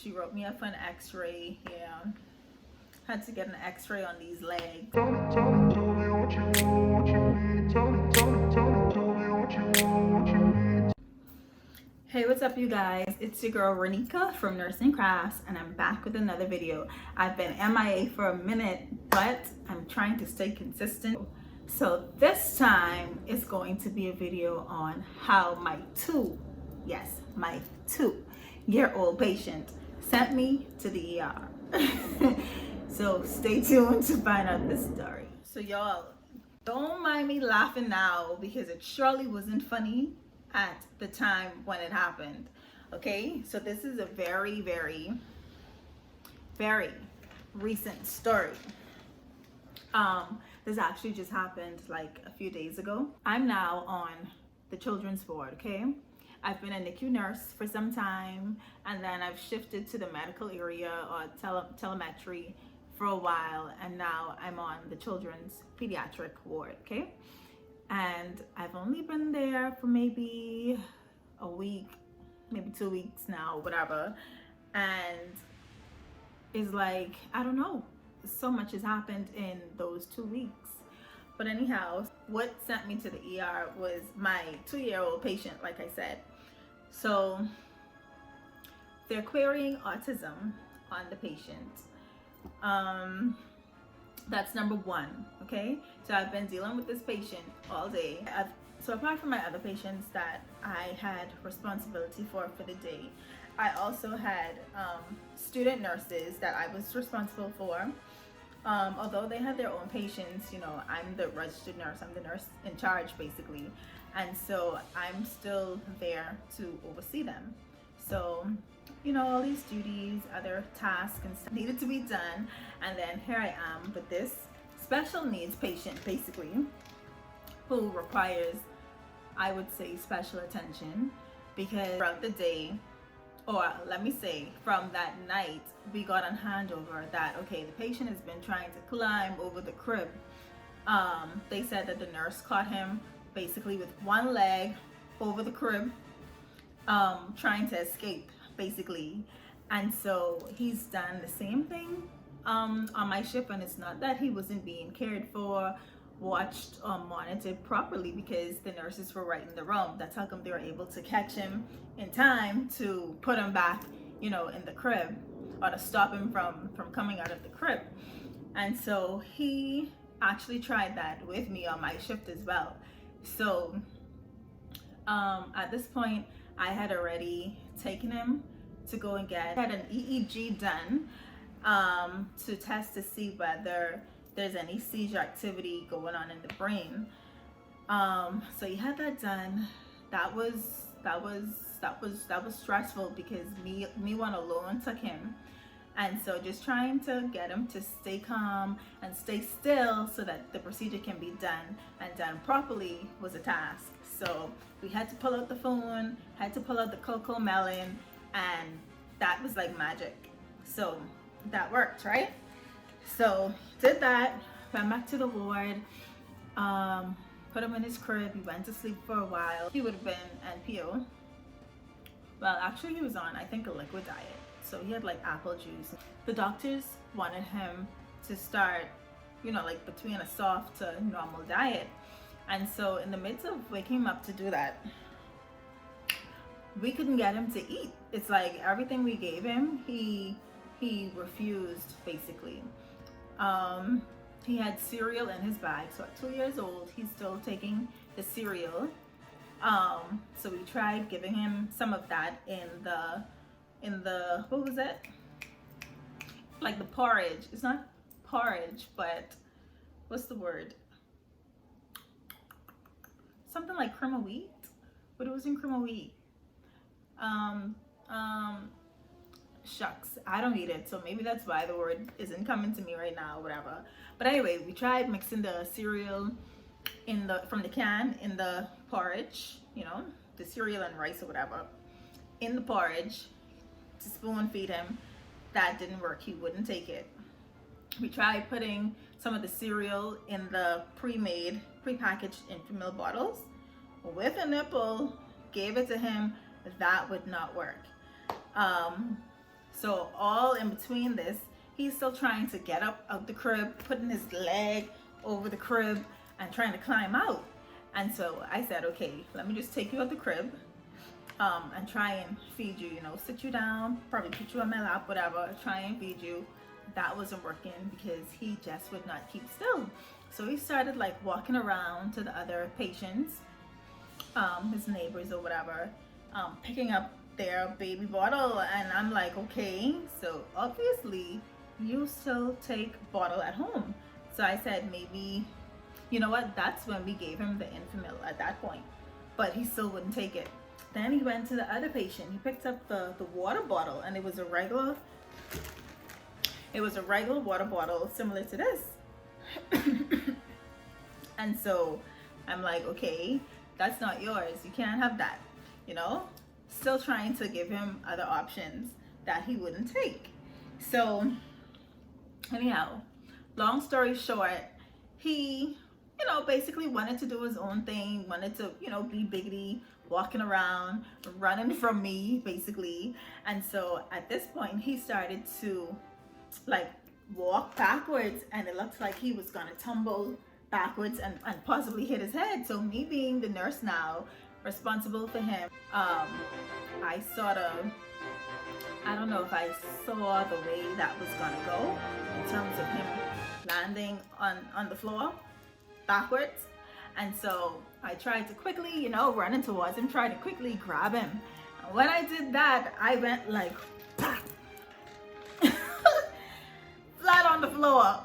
She wrote me up for an x-ray. Yeah, had to get an x-ray on these legs. Hey, what's up you guys? It's your girl Renika from Nursing Crafts, and I'm back with another video. I've been MIA for a minute, but I'm trying to stay consistent. So this time it's going to be a video on how my my 2-year-old patient sent me to the ER. So stay tuned to find out this story. So y'all, don't mind me laughing now because it surely wasn't funny at the time when it happened. Okay, so this is a very, very, very recent story. This actually just happened like a few days ago. I'm now on the children's ward. Okay, I've been a NICU nurse for some time, and then I've shifted to the medical area or telemetry for a while, and now I'm on the children's pediatric ward. Okay, and I've only been there for maybe a week, maybe 2 weeks now, whatever. And it's like, I don't know, so much has happened in those 2 weeks. But anyhow, what sent me to the ER was my 2-year-old patient, like I said. So they're querying autism on the patient. That's number one. Okay, so I've been dealing with this patient all day. So apart from my other patients that I had responsibility for the day, I also had student nurses that I was responsible for. Although they had their own patients, you know, I'm the registered nurse, I'm the nurse in charge basically, and so I'm still there to oversee them. So, you know, all these duties, other tasks and stuff needed to be done, and then here I am with this special needs patient basically, who requires, I would say, special attention, because throughout the day, or let me say from that night, we got on handover that, okay, the patient has been trying to climb over the crib. They said that the nurse caught him basically with one leg over the crib, trying to escape basically. And so he's done the same thing on my shift, and it's not that he wasn't being cared for, watched, monitored properly, because the nurses were right in the room. That's how come they were able to catch him in time to put him back, you know, in the crib, or to stop him from coming out of the crib. And so he actually tried that with me on my shift as well. So at this point, I had already taken him to go and get an EEG done, to test to see whether there's any seizure activity going on in the brain. So he had that done. That was stressful, because me one alone took him, and so just trying to get him to stay calm and stay still so that the procedure can be done and done properly was a task. So we had to pull out the phone, had to pull out the Coco Melon, and that was like magic. So that worked, right? So did that, went back to the ward, put him in his crib. He went to sleep for a while. He would have been NPO. Well, actually he was on, I think, a liquid diet. So he had like apple juice. The doctors wanted him to start, you know, like between a soft to normal diet. And so in the midst of waking him up to do that, we couldn't get him to eat. It's like everything we gave him, he refused basically. He had cereal in his bag, so at 2 years old he's still taking the cereal. So we tried giving him some of that in the what was it, like the porridge. It's not porridge, but what's the word, something like cream of wheat, but it wasn't cream of wheat. Shucks, I don't eat it, so maybe that's why the word isn't coming to me right now, whatever. But anyway, we tried mixing the cereal from the can in the porridge, you know, the cereal and rice or whatever, in the porridge to spoon feed him. That didn't work. He wouldn't take it. We tried putting some of the cereal in the pre-made, pre-packaged Enfamil bottles with a nipple, gave it to him. That would not work. So all in between this, he's still trying to get up out the crib, putting his leg over the crib and trying to climb out. And so I said, okay, let me just take you out the crib, and try and feed you, sit you down, probably put you on my lap, whatever, try and feed you. That wasn't working because he just would not keep still. So he started like walking around to the other patients, his neighbors or whatever, picking up their baby bottle. And I'm like, okay, so obviously you still take bottle at home. So I said, maybe, you know what, that's when we gave him the Enfamil at that point, but he still wouldn't take it. Then he went to the other patient. He picked up the water bottle, and it was a regular water bottle similar to this. And so I'm like, okay, that's not yours. You can't have that, Still trying to give him other options that he wouldn't take. So anyhow, long story short, he, basically wanted to do his own thing, wanted to, be biggity, walking around, running from me, basically. And so at this point, he started to like walk backwards, and it looked like he was gonna tumble backwards and possibly hit his head. So me being the nurse now, responsible for him, I sort of, I don't know if I saw the way that was gonna go in terms of him landing on the floor backwards. And so I tried to quickly, running towards him, try to quickly grab him. And when I did that, I went like flat on the floor.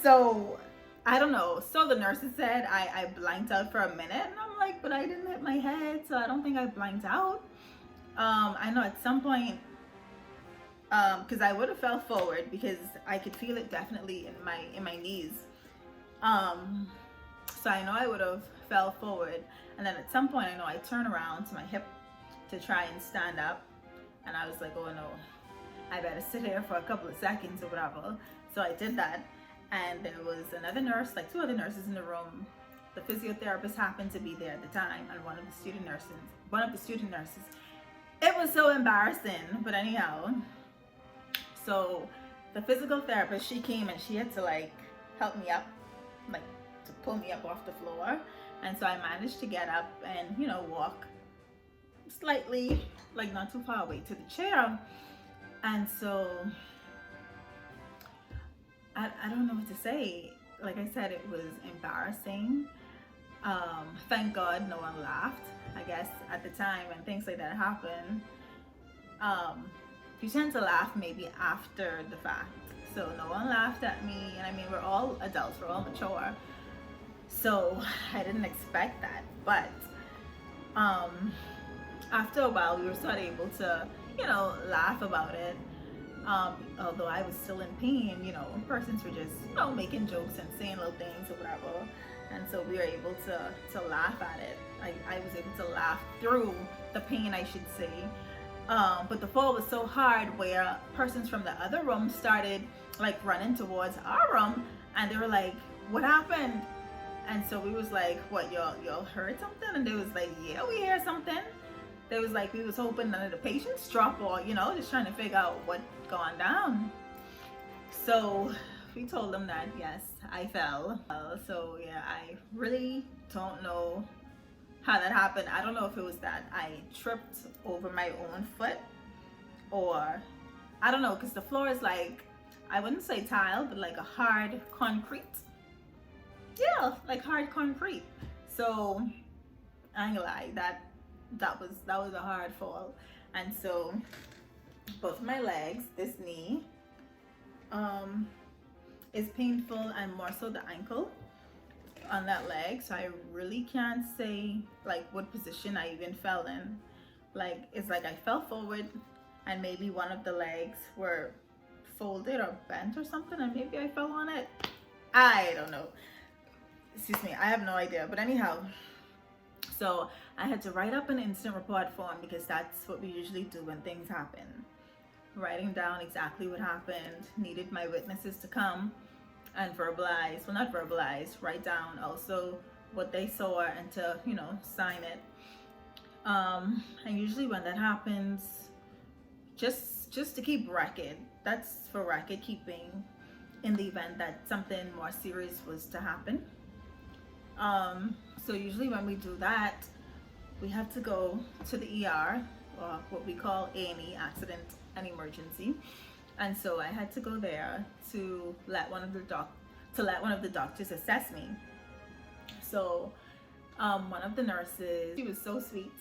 So I don't know. So the nurses said I blanked out for a minute, and I'm like, but I didn't hit my head, so I don't think I blanked out. I know at some point, because I would have fell forward because I could feel it definitely in my knees. So I know I would have fell forward, and then at some point I know I turned around to my hip to try and stand up, and I was like, oh no, I better sit here for a couple of seconds or whatever. So I did that, and there was another nurse, like two other nurses in the room. The physiotherapist happened to be there at the time, and one of the student nurses. It was so embarrassing, but anyhow, so the physical therapist, she came and she had to like help me up, like to pull me up off the floor. And so I managed to get up and, walk slightly, like not too far away to the chair. And so I don't know what to say. Like I said, it was embarrassing. Thank God no one laughed. I guess at the time when things like that happen, you tend to laugh maybe after the fact. So no one laughed at me, and I mean, we're all adults, we're all mature. So I didn't expect that, but after a while we were sort of able to, laugh about it. Although I was still in pain, persons were just, making jokes and saying little things or whatever. And so we were able to laugh at it. I was able to laugh through the pain, I should say. But the fall was so hard where persons from the other room started like running towards our room, and they were like, what happened? And so we was like, what, y'all heard something? And they was like, yeah, we heard something. They was like, we was hoping none of the patients drop, or, just trying to figure out what gone down. So we told them that, yes, I fell. So yeah, I really don't know how that happened. I don't know if it was that I tripped over my own foot, or I don't know, because the floor is like, I wouldn't say tile, but like a hard concrete. Yeah, like hard concrete. So I ain't gonna lie, that was a hard fall. And so both my legs, this knee, is painful, and more so the ankle on that leg. So I really can't say like what position I even fell in. Like, it's like I fell forward, and maybe one of the legs were folded or bent or something, and maybe I fell on it. I don't know. Excuse me, I have no idea. But anyhow, so I had to write up an incident report form, because that's what we usually do when things happen. Writing down exactly what happened, needed my witnesses to come and verbalize, well, not verbalize, write down also what they saw, and to, sign it. And usually when that happens, just just to keep record. That's for record keeping in the event that something more serious was to happen. So usually when we do that, we have to go to the ER, or what we call A&E, accident and emergency. And so I had to go there to let one of the doctors assess me. So one of the nurses, she was so sweet.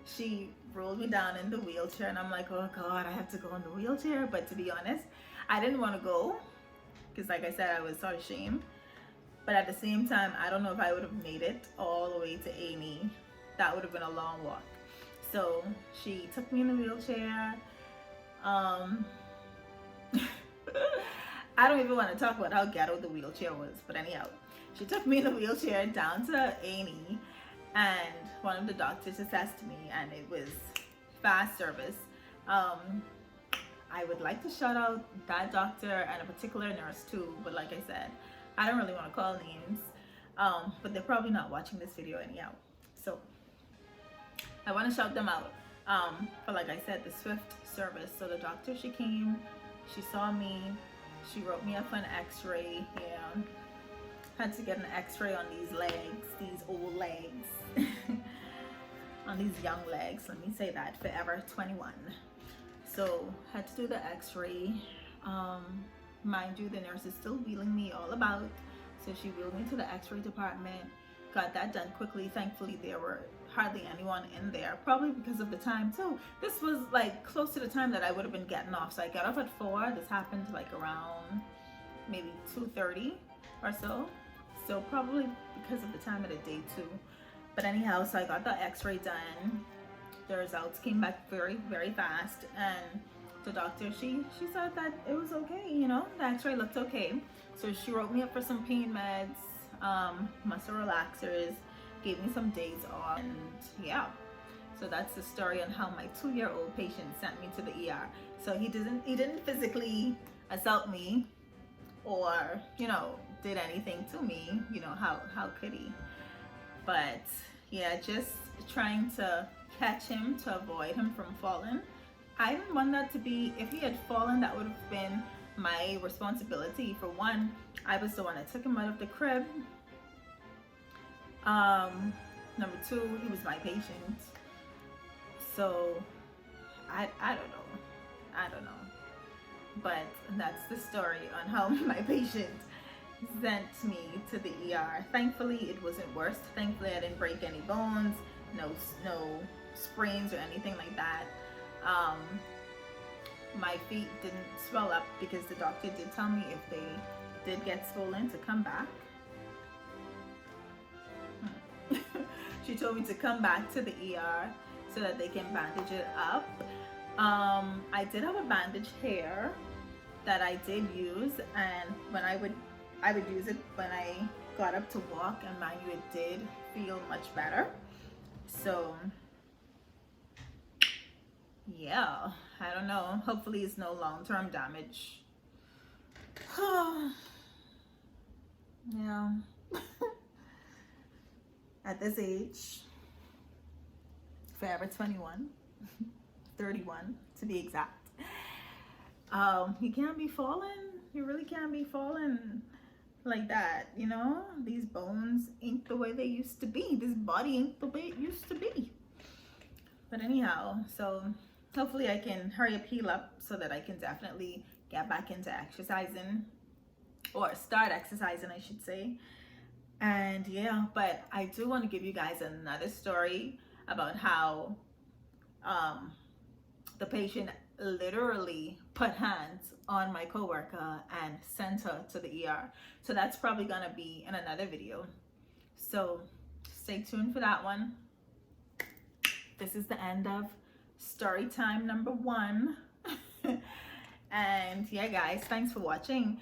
She rolled me down in the wheelchair, and I'm like, oh God, I have to go in the wheelchair. But to be honest, I didn't want to go because, like I said, I was sort of ashamed. But at the same time, I don't know if I would have made it all the way to A&E. That would have been a long walk. So she took me in the wheelchair. I don't even want to talk about how ghetto the wheelchair was, but anyhow, she took me in the wheelchair down to A&E, and one of the doctors assessed me, and it was fast service. I would like to shout out that doctor and a particular nurse too, but like I said, I don't really want to call names, but they're probably not watching this video anyhow. So I want to shout them out for, like I said, the swift service. So the doctor, she came, she saw me, she wrote me up for an x-ray. Yeah, had to get an x-ray on these legs, these old legs, on these young legs, let me say that, forever 21. So had to do the x-ray. Mind you, the nurse is still wheeling me all about, so she wheeled me to the x-ray department, got that done quickly. Thankfully there were hardly anyone in there, probably because of the time too. This was like close to the time that I would have been getting off, so I got off at 4. This happened like around maybe 2:30 or so, so probably because of the time of the day too. But anyhow, so I got the x-ray done. The results came back very, very fast, and the doctor, she said that it was okay, you know, the x-ray looked okay. So she wrote me up for some pain meds, muscle relaxers, gave me some days off, and yeah. So that's the story on how my 2-year-old patient sent me to the ER. So he didn't physically assault me or, you know, did anything to me, you know, how could he? But yeah, just trying to catch him to avoid him from falling. I didn't want that to be, if he had fallen, that would have been my responsibility. For one, I was the one that took him out of the crib. Number 2, he was my patient. So I don't know. But that's the story on how my patient sent me to the ER. Thankfully, it wasn't worse. Thankfully, I didn't break any bones, no sprains or anything like that. My feet didn't swell up because the doctor did tell me if they did get swollen to come back. She told me to come back to the ER so that they can bandage it up. I did have a bandage here that I did use, and when I would use it when I got up to walk, and mind you, it did feel much better. So yeah, I don't know, hopefully it's no long-term damage. Yeah. At this age, forever 21, 31 to be exact, you can't be falling. You really can't be falling like that, you know. These bones ain't the way they used to be. This body ain't the way it used to be. But anyhow, so hopefully I can hurry up, heal up, so that I can definitely get back into exercising, or start exercising, I should say. And yeah, but I do want to give you guys another story about how the patient literally put hands on my coworker and sent her to the ER. So that's probably gonna be in another video, so stay tuned for that one. This is the end of story time number 1. And yeah guys, thanks for watching.